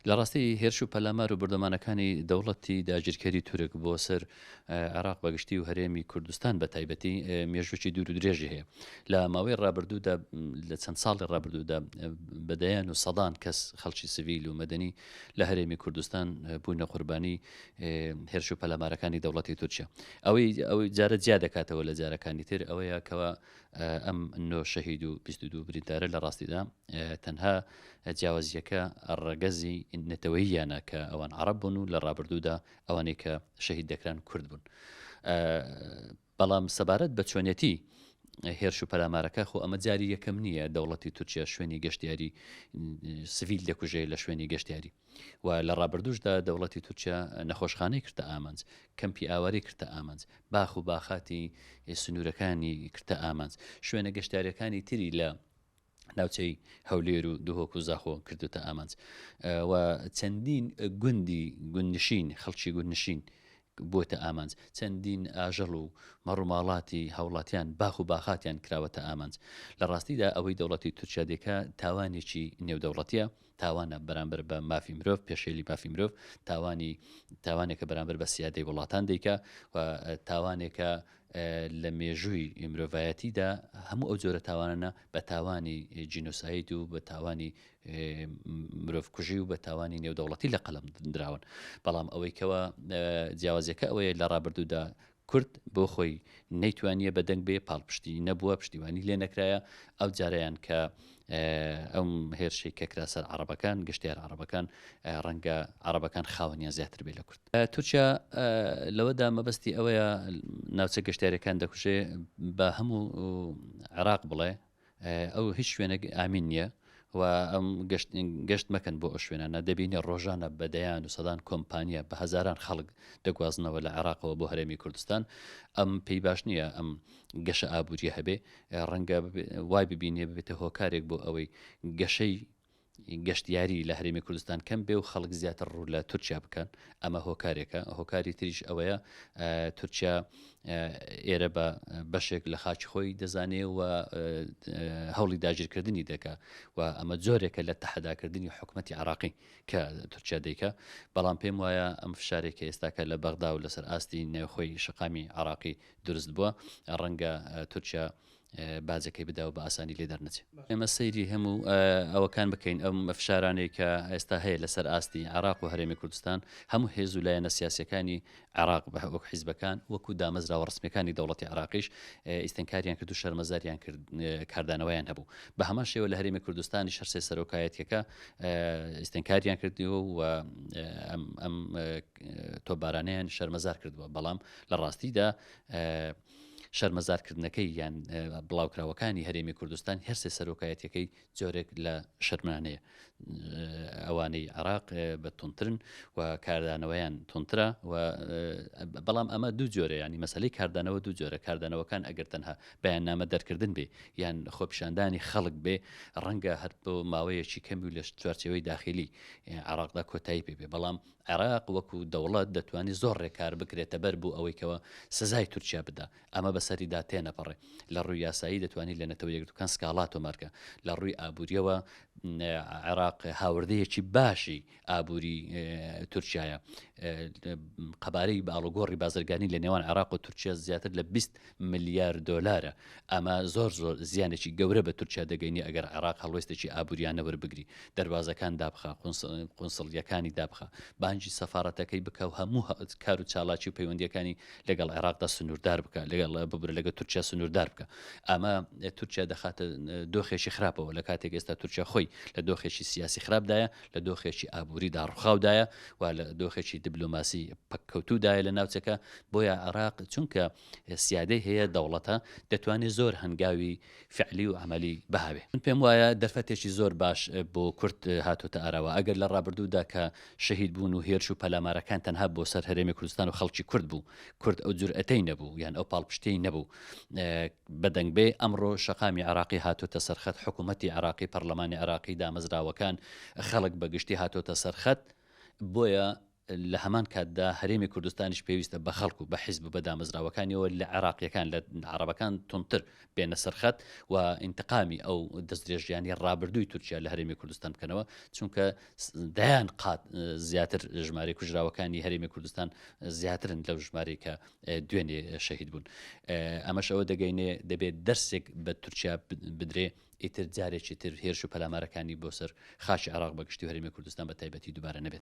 لە ڕاستی هێرش و پەلامار و بەردەمانەکانی دەوڵەتی داگیرکەری تورک بۆ سەر عێراق بەگشتی و هەرێمی کوردستان بە تایبەتی مێژوکی دوور و درێژی هەیە لە ماوەی ڕابردوودا لە چەند ساڵی ڕابردوودا بەدەیان و سەدان کەس خەڵکی سڤیل و مەدەنی لە هەرێمی کوردستان بوونە قوربانی هێرش و پەلامارەکانی دەوڵەتی تورکیا ئەوەی جارە جیا دەکاتەوە لە جارەکانی تر ئەوەیە کەەوە ئەم نۆ شەهید و 22 بریندارە لە ڕاستیدا تەنها جیاوازیەکە ڕەگەزی نەتەوەییانە کە ئەوان عەرەب بوون و لە ڕابردوودا ئەوانەی کە شەهید دەکران کورد بوون. بەڵام سەبارەت بە چۆنیەتی هێرش و پەلامارەکە خۆ ئەمە جاری یەکەم نییە دەوڵەتی تورکیا شوێنی گەشتیاری سڤیل دەکوژێ لە شوێنی گەشتیاری و لە ڕابردوشدا دەوڵەتی تورکیا نەخۆشخانەی کردە ئامانج، کەمپی ئاواری کردە ئامانج، باخ و باخاتی سنوورەکانی کردە ئامانج، شوێنە گەشتاریەکانی تری لە ناوچەی هەولێر و دوهۆک و زاخۆ کردوتە ئامانج و چەندین گوندی گوندنشین خەڵکی گوندنشین بۆتە ئامانج، چەندین ئاژەڵ و مەڕووماڵاتی هەوڵاتیان باخ و باخاتیان کراوەتە ئامانج. لە ڕاستیدا ئەوەی دەوڵەتی تورکیا دێکا تاوانێکی نێودەوڵەتیە، تاوانە بەرامبەر بە مافی مرۆڤ پێشێلی مافی مرۆڤ، تاوانێکە بەرامبەر بە سیادەی وڵاتان دەیکا و تاوانێکە لە مێژووی مرۆڤایەتیدا هەموو ئەو جۆرە تاوانە بە تاوانی جینۆساید و بە تاوانی مرۆڤکوژی و بە تاوانی نێودەوڵەتی لە قەڵم دراون. بەڵام ئەوەی کەوە جیاوازیەکە ئەوەیە لە ڕابردوودا کورد بۆ خۆی نەیتوانیە بەدەنگ بێ پاڵپشتی نەبووە پشتیوانی لێ نەکرایە ئەو جارەیان کە ئەم هێرشەی کەکرا سەر عەرەبەکان گەشتیار عەرەبەکان ڕەنگە عەرەبەکان خاوەنیان زیاتر بێ لە کورد. تورکیا لەوەدا مەبەستی ئەوەیە ناوچە گەشتیارەکان دەکوژێ بە هەموو عێراق بڵێ ئەو هیچ شوێنە ئامین نییە و ئەم گەشت مەکەن بۆ ئەو شوێنانە دەبینە ڕۆژانە بەدەیان و سەدان کۆمپانیە بە هەزاران خەڵک دەگوازنەوە لە عێراقەوە بۆ هەرێمی کوردستان. ئەم پێی باش نییە ئەم گەشە ئابوووریە هەبێ ڕەنگە وای ببینێ ببێتە هۆکارێک بۆ ئەوەی گەشەی گەشتیاری لە هەرێمی کوردستان کەم بێ و خەڵک زیاتر ڕوو لە تورکیا بکەن. ئەمە هۆکارێکە. هۆکاری تریش ئەوەیە تورکیا ئێرە بە بەشێک لە خاچی خۆی دەزانێ و هەوڵی داگیرکردنی دەکا و ئەمە جۆرێکە لە تەحەداکردنی حکوومەتی عێراقی کە تورکیا دەیکا. بەڵام پێم وایە ئەم فشارێکە ئێستاکە لە بەغدا و لەسەر ئاستی نێوخۆی شقامی عێراقی دروست بووە ڕەنگە تورکیا بازەکەی بدا و بە ئاسانی لێ دەرنەچێت. ئێمە سەیری هەموو ئەوەکان بکەین ئەم فشارانەی کە ئێستا هەیە لەسەر ئاستی عێراق و هەرێمی کوردستان هەموو هێز و لایەنە سیاسیەکانی عێراق بە وەک حیزبەکان وەکو دامەزراوە ڕسمیەکانی دەوڵەتی عێراقیش ئیستنکاریان کرد و شەرمەزاریان کرد کاردانەوەیان هەبوو. بە هەمان شێوە لە هەرێمی کوردستانی هەرسێ سەرۆکایەتیەکە ئیستنکاریان کردیەوە و ئەم تۆبارانیان شەرمەزار کردووە. بەڵام لە ڕاستیدا شەرمەزارکردنەکەی یان بڵاوکراوەکانی هەرێمی کوردستان هەرسێ سەرۆکایەتەکەی جۆرێک لە شەرمانەیە. ئەوانەی عێراق بە تونترن و کاردانەوەیان تونترە و بەڵام ئەمە دوو جۆرە ینی مەسەلەی کاردانەوە دوو جۆرە کاردانەوەکان ئەگەر تەنها بەیاننامە دەرکردن بێ یان خۆپیشاندانی خەڵک بێ ڕەنگە هەر بۆ ماوەیەکی کەمی و لە چوارچێوەی داخلی عێراقدا کۆتایی پێ بێ. بەڵام عێراق وەکو دەوڵەت دەتوانێت زۆر ڕێکار بکرێتە بەر بوو ئەوەی کەەوە سزای تورکیا بدا. ئەمە بەسەریدا تێنەپەڕێ. لە ڕووی یاسایی دەتوانێت لە نەتەوە یەکدوکان سکاڵات و مارکە. لە ڕووی ئابوووریەوە عێراق هاوردەیەکی باشی ئابووری تورکیایە. قەبارەی باڵوگۆڕی بازرگانی لە نێوان عێراق و تورکیا زیاتر لە 20 ملیار دۆلارە. ئەمە زۆر زیانێکی گەورە بە تورکیا دەگەینی ئەگەر عێراق هەڵوێستێکی ئابووریانە وەربگری، دەربازەکان دابخە، قونسڵیەکانی دابخە، بانجی سەفارەتەکەی بکە و هەموو کار و چالاکی و پەیوەندیەکانی لەگەڵ عێراقدا سنووردار بکە، لەگەڵ ببرە لەگە تورکیا سنووردار بکە. ئەمە تورکیا دەخاتە دۆخێکی خراپەوە لە کاتێک ئێستا تورکیا خۆی لە دۆخێکی سیاسی خراپدایە، لە دۆخێکی ئابووریدا ڕووخاودایە و لە دۆخێکی دیبلۆماسی پەککەوتودایە لە ناوچەکە. بۆیە عێراق چونکە سیادەی هەیە دەوڵەتە دەتوانێت زۆر هەنگاوی فعلی و عملی بەهاوێ. من پێم وایە دەرفەتێکی زۆر باش بۆ کورد هاتوتە ئاراوە. ئەگەر لە ڕابردوودا کە شەهید بوون و هێرش و پەلامارەکان تەنها بۆ سەر هەرێمی کوردستان و خەڵکی کورد بوو، کورد ئەو جورئەتەی نەبوو یان ئەو پاڵپشتەی نەبوو بەدەنگ بێ. ئەمڕۆ شەقامی عێراقی هاتوتە سەرخەت، حکوومەتی عێراقی پەرلەمانی عێراقی دامەزراوەکان خەڵک بەگشتی هاتوتە سەرخەت. بۆیە لە هەمان کاتدا هەرێمی کوردستانیش پێویستە بە خەڵکو بە حیزب بە دامەزراوەکانیەوە لە عێراقیەکان لە عربەکان تونتر بێنە سەرخەت و ئینتقامی ئەو دەستدرێژیانی ڕابردووی تورکیا لە هەرێمی کوردستان بکەنەوە چونکە دەیان قات زیاتر ژمارە کوژراوەکانی هەرێمی کوردستان زیاترن لەو ژمارەی کە دوێنێ شەهید بوون. ئەمەش ئەوە دەگەینێ دەبێت دەرسێک بە تورکیا بدرێ ئیتر جارێکی تر هێرش و پەلامارەکانی بۆ سەر خاچی عێراق بەگشتی و هەرێمی کوردستان بە تایبەتی دووبارە نەبێت.